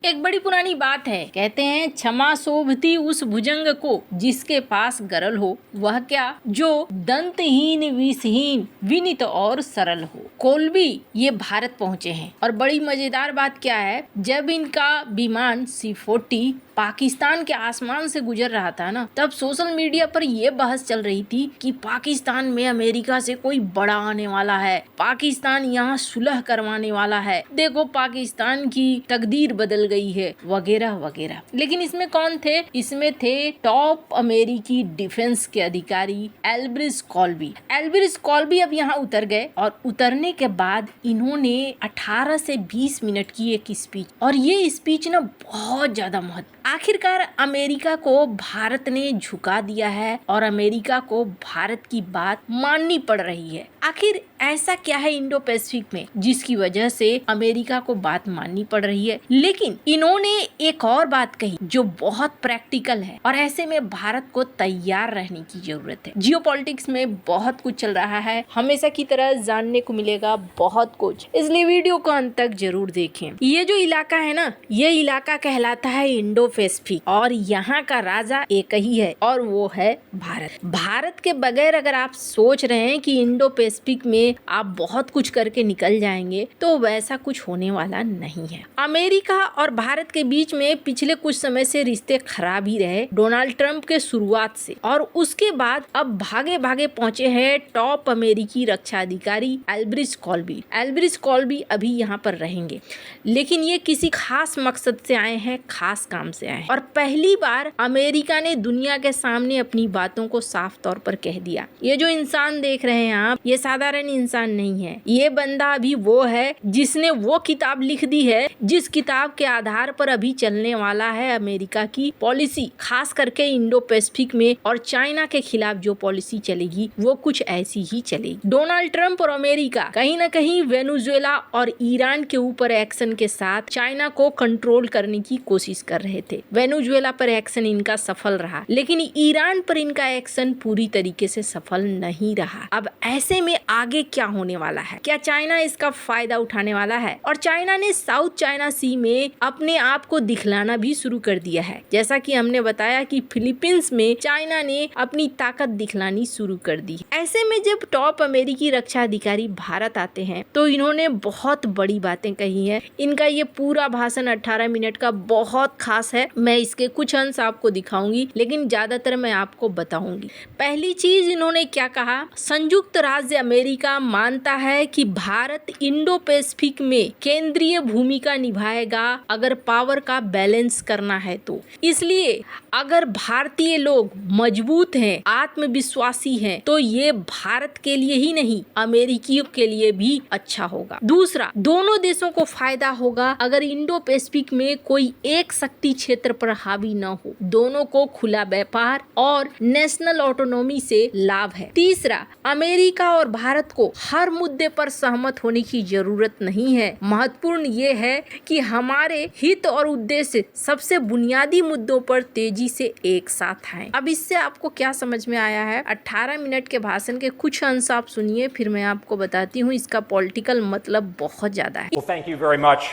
एक बड़ी पुरानी बात है, कहते हैं क्षमा शोभती उस भुजंग को जिसके पास गरल हो, वह क्या जो दंतहीन विषहीन विनीत और सरल हो। कोलंबी ये भारत पहुंचे हैं और बड़ी मजेदार बात क्या है, जब इनका विमान C-40 पाकिस्तान के आसमान से गुजर रहा था ना, तब सोशल मीडिया पर यह बहस चल रही थी कि पाकिस्तान में अमेरिका से कोई बड़ा आने वाला है, पाकिस्तान यहाँ सुलह करवाने वाला है, देखो पाकिस्तान की तकदीर बदल गई है, वगैरह वगैरह। लेकिन इसमें कौन थे? इसमें थे टॉप अमेरिकी डिफेंस के अधिकारी एल्ब्रिज कॉल्बी। एल्ब्रिज कॉल्बी अब यहाँ उतर गए और उतरने के बाद इन्होंने 18 से 20 मिनट की एक स्पीच, और ये स्पीच ना बहुत ज्यादा महत्व। आखिरकार अमेरिका को भारत ने झुका दिया है और अमेरिका को भारत की बात माननी पड़ रही है। आखिर ऐसा क्या है इंडो पैसिफिक में जिसकी वजह से अमेरिका को बात माननी पड़ रही है? लेकिन इन्होंने एक और बात कही जो बहुत प्रैक्टिकल है, और ऐसे में भारत को तैयार रहने की जरूरत है। जियोपॉलिटिक्स में बहुत कुछ चल रहा है, हमेशा की तरह जानने को मिलेगा बहुत कुछ, इसलिए वीडियो को अंत तक जरूर देखें। ये जो इलाका है ना, ये इलाका कहलाता है इंडो पैसिफिक, और यहाँ का राजा एक ही है और वो है भारत। भारत के बगैर अगर आप सोच रहे हैं कि इंडो पैसिफिक में आप बहुत कुछ करके निकल जाएंगे, तो वैसा कुछ होने वाला नहीं है। अमेरिका और भारत के बीच में पिछले कुछ समय से रिश्ते खराब ही रहे, डोनाल्ड ट्रंप के शुरुआत से, और उसके बाद अब भागे भागे पहुंचे हैं टॉप अमेरिकी रक्षा अधिकारी एल्ब्रिज कॉल्बी। एल्ब्रिज कॉल्बी अभी यहाँ पर रहेंगे, लेकिन ये किसी खास मकसद से आए हैं, खास काम से आए हैं, और पहली बार अमेरिका ने दुनिया के सामने अपनी बातों को साफ तौर पर कह दिया। ये जो इंसान देख रहे हैं आप, ये साधारण इंसान नहीं है, ये बंदा अभी वो है जिसने वो किताब लिख दी है जिस किताब के आधार पर अभी चलने वाला है अमेरिका की पॉलिसी, खास करके इंडो पैसिफिक में, और चाइना के खिलाफ जो पॉलिसी चलेगी वो कुछ ऐसी ही चलेगी। डोनाल्ड ट्रंप और अमेरिका कहीं न कहीं वेनेजुएला और ईरान के ऊपर एक्शन के साथ चाइना को कंट्रोल करने की कोशिश कर रहे थे। वेनेजुएला पर एक्शन इनका सफल रहा, लेकिन ईरान पर इनका एक्शन पूरी तरीके से सफल नहीं रहा। अब ऐसे में आगे क्या होने वाला है? क्या चाइना इसका फायदा उठाने वाला है? और चाइना ने साउथ चाइना सी में अपने आप को दिखलाना भी शुरू कर दिया है। जैसा कि हमने बताया कि फिलीपींस में चाइना ने अपनी ताकत दिखलानी शुरू कर दी। ऐसे में जब टॉप अमेरिकी रक्षा अधिकारी भारत आते हैं तो इन्होंने बहुत बड़ी बातें कही है। इनका ये पूरा भाषण 18 मिनट का बहुत खास है। मैं इसके कुछ अंश आपको दिखाऊंगी, लेकिन ज्यादातर मैं आपको बताऊंगी। पहली चीज इन्होंने क्या कहा? संयुक्त राज्य अमेरिका मानता है कि भारत इंडो पैसिफिक में केंद्रीय भूमिका निभाएगा अगर पावर का बैलेंस करना है तो। इसलिए अगर भारतीय लोग मजबूत हैं, आत्मविश्वासी हैं, तो ये भारत के लिए ही नहीं अमेरिकियों के लिए भी अच्छा होगा। दूसरा, दोनों देशों को फायदा होगा अगर इंडो पैसिफिक में कोई एक शक्ति क्षेत्र पर हावी न हो। दोनों को खुला व्यापार और नेशनल ऑटोनॉमी से लाभ है। तीसरा, अमेरिका और भारत को हर मुद्दे पर सहमत होने की जरूरत नहीं है। महत्वपूर्ण ये है कि हमारे हित और उद्देश्य सबसे बुनियादी मुद्दों पर तेजी से एक साथ आए। अब इससे आपको क्या समझ में आया है? 18 मिनट के भाषण के कुछ अंश आप सुनिए, फिर मैं आपको बताती हूँ इसका पॉलिटिकल मतलब बहुत ज्यादा है। Well, thank you very much,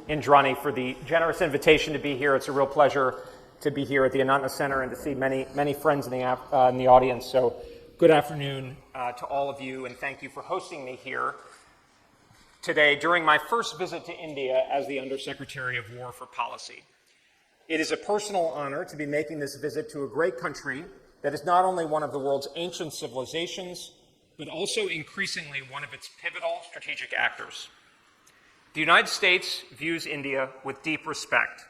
Indrani, for the generous invitation to be here. It's a real pleasure to be here at the Ananta Center and to see many friends in the audience. So, good afternoon to all of you, and thank you for hosting me here today during my first visit to India as the Undersecretary of War for Policy. It is a personal honor to be making this visit to a great country that is not only one of the world's ancient civilizations, but also increasingly one of its pivotal strategic actors. The United States views India with deep respect.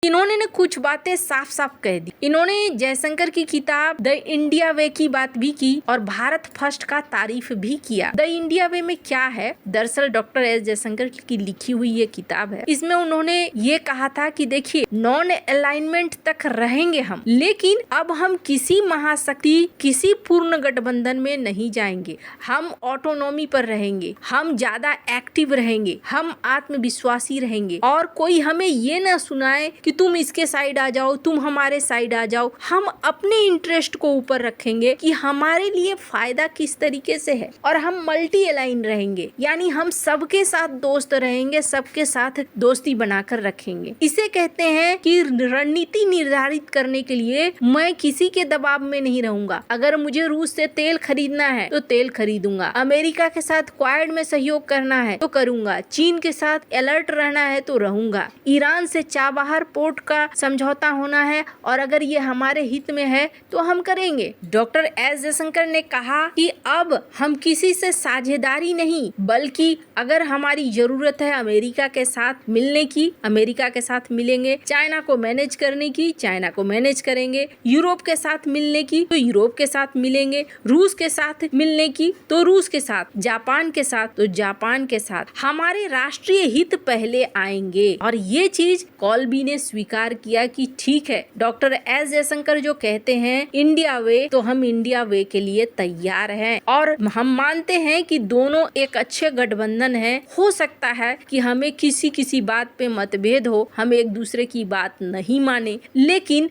इन्होंने ने कुछ बातें साफ साफ कह दी। इन्होंने जयशंकर की किताब द इंडिया वे की बात भी की और भारत फर्स्ट का तारीफ भी किया। द इंडिया वे में क्या है? दरअसल डॉक्टर एस जयशंकर की लिखी हुई ये किताब है। इसमें उन्होंने ये कहा था कि देखिए, नॉन अलाइनमेंट तक रहेंगे हम, लेकिन अब हम किसी महाशक्ति, किसी पूर्ण गठबंधन में नहीं जाएंगे। हम ऑटोनॉमी पर रहेंगे, हम ज्यादा एक्टिव रहेंगे, हम आत्मविश्वासी रहेंगे, और कोई हमें ये ना सुना सुनाए कि तुम इसके साइड आ जाओ, तुम हमारे साइड आ जाओ। हम अपने इंटरेस्ट को ऊपर रखेंगे कि हमारे लिए फायदा किस तरीके से है, और हम मल्टी अलाइन रहेंगे, यानी हम सबके साथ दोस्त रहेंगे, सबके साथ दोस्ती बनाकर रखेंगे। इसे कहते हैं कि रणनीति निर्धारित करने के लिए मैं किसी के दबाव में नहीं रहूंगा। अगर मुझे रूस से तेल खरीदना है तो तेल खरीदूंगा, अमेरिका के साथ क्वाड में सहयोग करना है तो करूंगा, चीन के साथ अलर्ट रहना है तो रहूंगा, ईरान से चाबहार पोर्ट का समझौता होना है और अगर ये हमारे हित में है तो हम करेंगे। डॉक्टर एस जयशंकर ने कहा कि अब हम किसी से साझेदारी नहीं, बल्कि अगर हमारी जरूरत है अमेरिका के साथ मिलने की, अमेरिका के साथ मिलेंगे, चाइना को मैनेज करने की, चाइना को मैनेज करेंगे, यूरोप के साथ मिलने की तो यूरोप के साथ मिलेंगे, रूस के साथ मिलने की तो रूस के साथ, जापान के साथ तो जापान के साथ। हमारे राष्ट्रीय हित पहले आएंगे। और ये चीज कॉल्बी ने स्वीकार किया कि ठीक है, डॉक्टर एस जयशंकर जो कहते हैं इंडिया वे, तो हम इंडिया वे के लिए तैयार हैं और हम मानते हैं कि दोनों एक अच्छे गठबंधन है। हो सकता है कि हमें किसी बात पे मतभेद हो, हम एक दूसरे की बात नहीं माने, लेकिन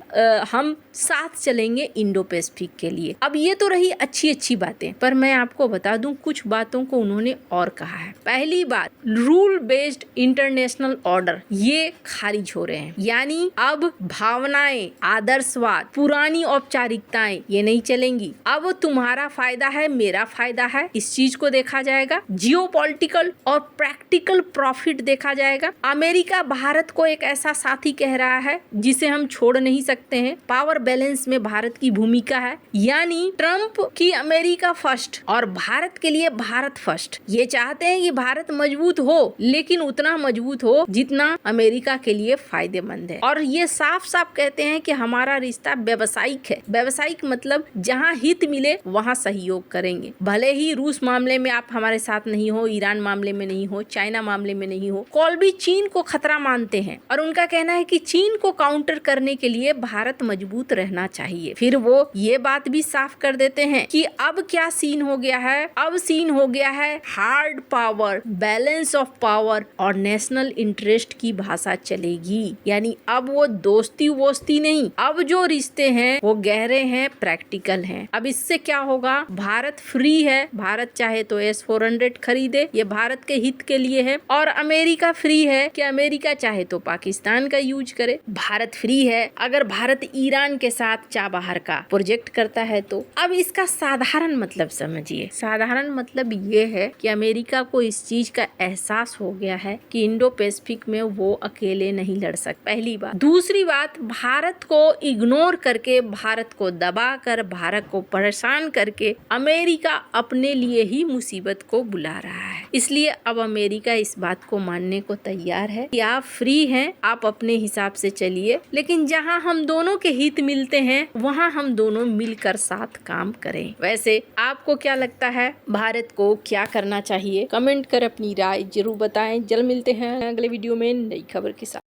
हम साथ चलेंगे इंडो पैसिफिक के लिए। अब ये तो रही अच्छी बातें, पर मैं आपको बता दूं कुछ बातों को उन्होंने और कहा है। पहली बात, रूल बेस्ड इंटरनेशनल ऑर्डर ये खारिज हो रहे हैं, यानी अब भावनाएं, आदर्शवाद, पुरानी औपचारिकताएं ये नहीं चलेंगी। अब तुम्हारा फायदा है, मेरा फायदा है, इस चीज को देखा जाएगा। जियोपॉलिटिकल और प्रैक्टिकल प्रॉफिट देखा जाएगा। अमेरिका भारत को एक ऐसा साथी कह रहा है जिसे हम छोड़ नहीं सकते हैं। पावर बैलेंस में भारत की भूमिका है, यानी ट्रंप की अमेरिका फर्स्ट और भारत के लिए भारत फर्स्ट। ये चाहते हैं कि भारत मजबूत हो, लेकिन उतना मजबूत हो जितना अमेरिका के लिए फायदेमंद है। और ये साफ साफ कहते हैं कि हमारा रिश्ता व्यवसायिक है। व्यवसायिक मतलब जहाँ हित मिले वहाँ सहयोग करेंगे। भले ही रूस मामले में आप हमारे साथ नहीं हो, ईरान मामले में नहीं हो, चाइना मामले में नहीं हो। कॉल्बी चीन को खतरा मानते हैं और उनका कहना है कि चीन को काउंटर करने के लिए भारत मजबूत रहना चाहिए। फिर वो ये बात भी साफ कर देते हैं कि अब क्या सीन हो गया है, अब सीन हो गया है hard power, balance of power और नेशनल इंटरेस्ट की भाषा चलेगी। यानी अब वो दोस्ती वोस्ती नहीं, अब जो रिश्ते हैं वो गहरे हैं, प्रैक्टिकल हैं। अब इससे क्या होगा, भारत फ्री है, भारत चाहे तो S-400 खरीदे, ये भारत के हित के लिए है। और अमेरिका फ्री है कि अमेरिका चाहे तो पाकिस्तान का यूज करे। भारत फ्री है अगर भारत ईरान के साथ चाबहार का प्रोजेक्ट करता है तो। अब इसका साधारण मतलब समझिए। साधारण मतलब ये है कि अमेरिका को इस चीज का एहसास हो गया है कि इंडो पैसिफिक में वो अकेले नहीं लड़ सकते, पहली बात। दूसरी बात, भारत को इग्नोर करके, भारत को दबाकर, भारत को परेशान करके अमेरिका अपने लिए ही मुसीबत को बुला रहा है। इसलिए अब अमेरिका इस बात को मानने को तैयार है कि आप फ्री हैं, आप अपने हिसाब से चलिए, लेकिन जहां हम दोनों के हित मिलते हैं वहां हम दोनों मिलकर साथ काम करें। वैसे आपको क्या लगता है, भारत को क्या करना चाहिए? कमेंट कर अपनी राय जरूर बताएं। जल्द मिलते हैं अगले वीडियो में नई खबर के साथ।